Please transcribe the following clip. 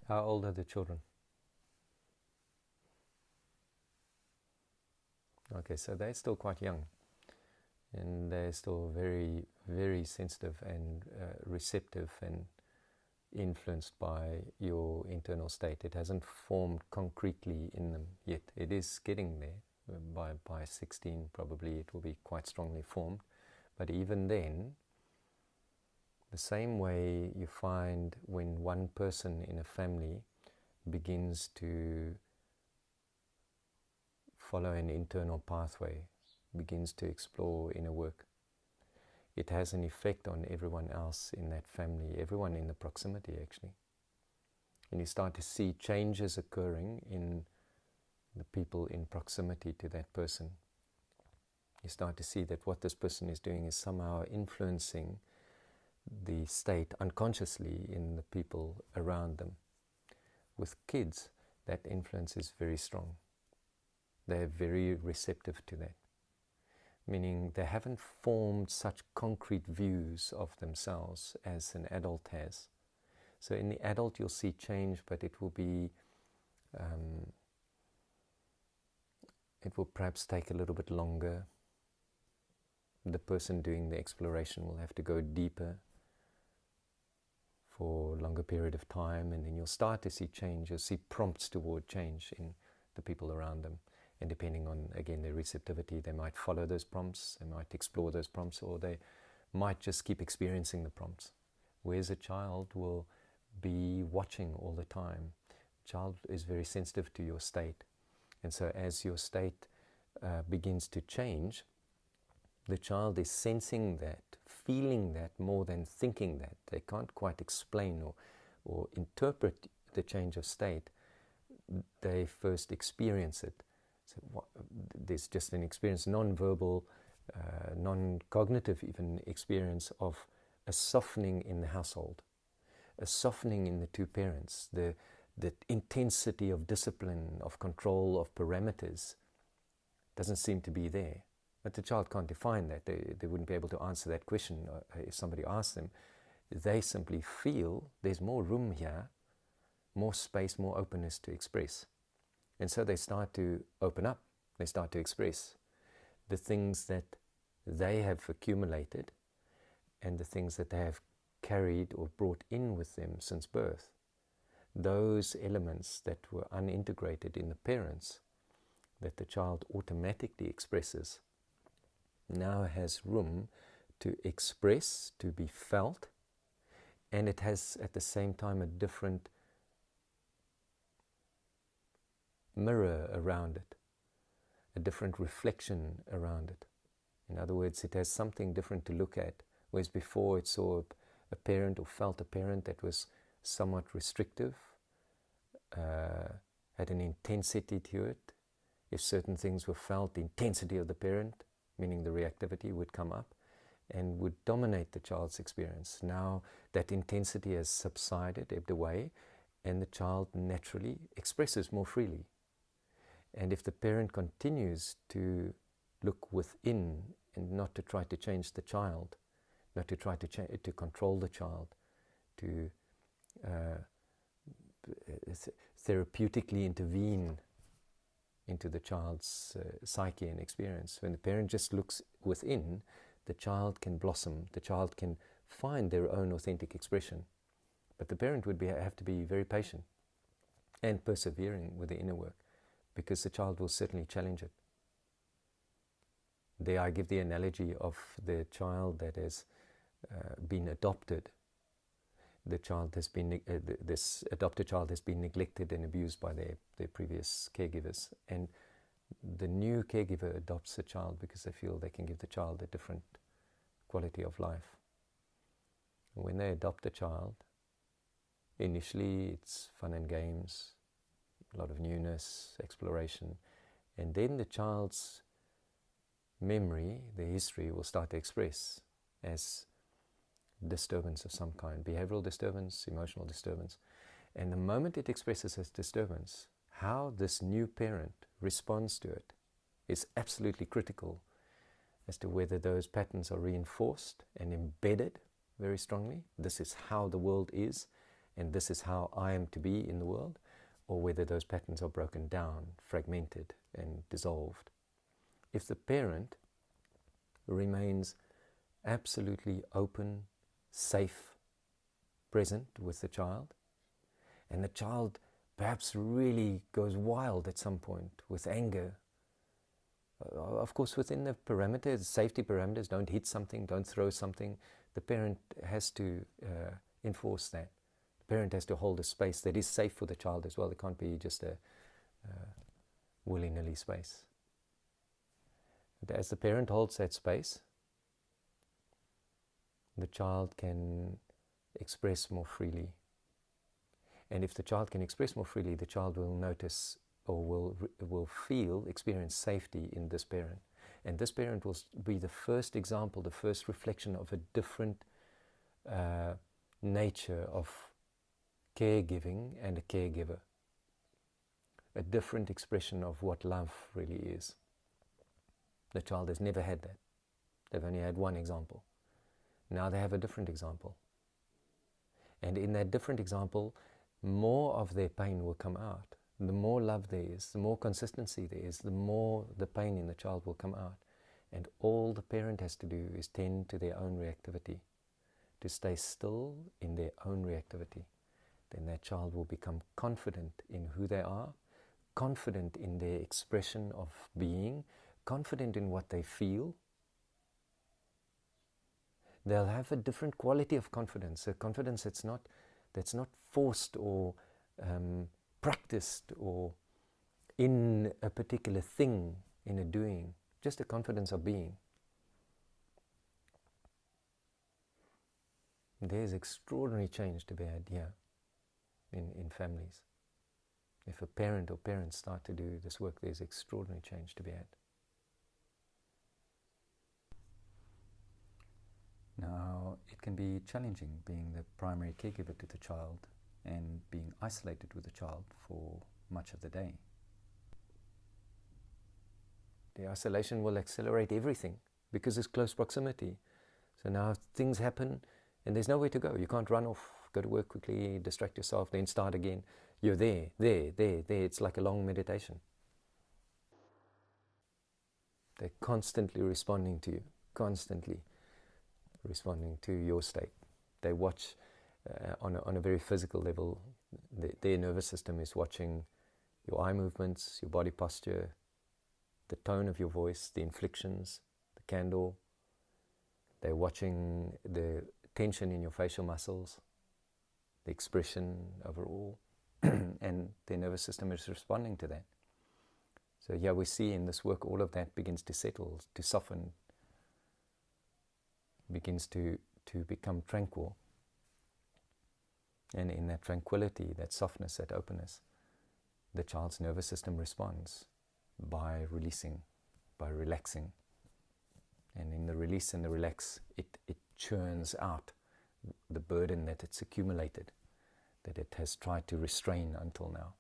How old are the children? Okay, so they're still quite young, and they're still very, very sensitive and receptive and influenced by your internal state. It hasn't formed concretely in them yet. It is getting there. By 16 probably it will be quite strongly formed. But even then, the same way you find when one person in a family begins to follow an internal pathway, begins to explore inner work, it has an effect on everyone else in that family, everyone in the proximity actually. And you start to see changes occurring in the people in proximity to that person. You start to see that what this person is doing is somehow influencing the state unconsciously in the people around them. With kids, that influence is very strong. They're very receptive to that, meaning they haven't formed such concrete views of themselves as an adult has. So in the adult you'll see change, but it will be, it will perhaps take a little bit longer. The person doing the exploration will have to go deeper for a longer period of time, and then you'll start to see change. You'll see prompts toward change in the people around them. And depending on, again, their receptivity, they might follow those prompts, they might explore those prompts, or they might just keep experiencing the prompts. Whereas a child will be watching all the time. A child is very sensitive to your state. And so as your state begins to change, the child is sensing that, feeling that more than thinking that. They can't quite explain or interpret the change of state. They first experience it. So there's just an experience, non-verbal, non-cognitive even experience of a softening in the household, a softening in the two parents, the intensity of discipline, of control, of parameters doesn't seem to be there. But the child can't define that. They wouldn't be able to answer that question if somebody asked them. They simply feel there's more room here, more space, more openness to express. And so they start to open up. They start to express the things that they have accumulated and the things that they have carried or brought in with them since birth. Those elements that were unintegrated in the parents, that the child automatically expresses, now has room to express, to be felt, and it has at the same time a different mirror around it, a different reflection around it. In other words, it has something different to look at, whereas before it saw a parent or felt a parent that was somewhat restrictive, had an intensity to it. If certain things were felt, the intensity of the parent, meaning the reactivity, would come up and would dominate the child's experience. Now that intensity has subsided, ebbed away, and the child naturally expresses more freely. And if the parent continues to look within and not to try to change the child, not to try to control the child, to therapeutically intervene into the child's psyche and experience. When the parent just looks within, the child can blossom, the child can find their own authentic expression. But the parent would have to be very patient and persevering with the inner work, because the child will certainly challenge it. There I give the analogy of the child that has been adopted. The child has been, this adopted child has been neglected and abused by their previous caregivers, and the new caregiver adopts the child because they feel they can give the child a different quality of life. And when they adopt the child, initially it's fun and games, a lot of newness, exploration, and then the child's memory, the history, will start to express as disturbance of some kind, behavioral disturbance, emotional disturbance. And the moment it expresses as disturbance, how this new parent responds to it is absolutely critical as to whether those patterns are reinforced and embedded very strongly. This is how the world is, and this is how I am to be in the world, or whether those patterns are broken down, fragmented, and dissolved. If the parent remains absolutely open, safe, present with the child, and the child perhaps really goes wild at some point with anger, of course within the parameters, safety parameters, don't hit something, don't throw something, the parent has to enforce that. The parent has to hold a space that is safe for the child as well. It can't be just a willy-nilly space. But as the parent holds that space, the child can express more freely. And if the child can express more freely, the child will notice or will feel, experience safety in this parent. And this parent will be the first example, the first reflection of a different nature of caregiving and a caregiver. A different expression of what love really is. The child has never had that. They've only had one example. Now they have a different example. And in that different example, more of their pain will come out. The more love there is, the more consistency there is, the more the pain in the child will come out. And all the parent has to do is tend to their own reactivity, to stay still in their own reactivity. Then that child will become confident in who they are, confident in their expression of being, confident in what they feel. They'll have a different quality of confidence, a confidence that's not forced or practiced or in a particular thing, in a doing, just a confidence of being. There's extraordinary change to be had here in families. If a parent or parents start to do this work, there's extraordinary change to be had. Now, it can be challenging being the primary caregiver to the child and being isolated with the child for much of the day. The isolation will accelerate everything because it's close proximity. So now things happen and there's nowhere to go. You can't run off, go to work quickly, distract yourself, then start again. You're there. It's like a long meditation. They're constantly responding to you, constantly responding to your state. They watch on a very physical level. Their nervous system is watching your eye movements, your body posture, the tone of your voice, the inflections, the candor. They're watching the tension in your facial muscles, the expression overall, and their nervous system is responding to that. So yeah, we see in this work all of that begins to settle, to soften, begins to become tranquil. And in that tranquility, that softness, that openness, the child's nervous system responds by releasing, by relaxing. And in the release and the relax, it churns out the burden that it's accumulated, that it has tried to restrain until now.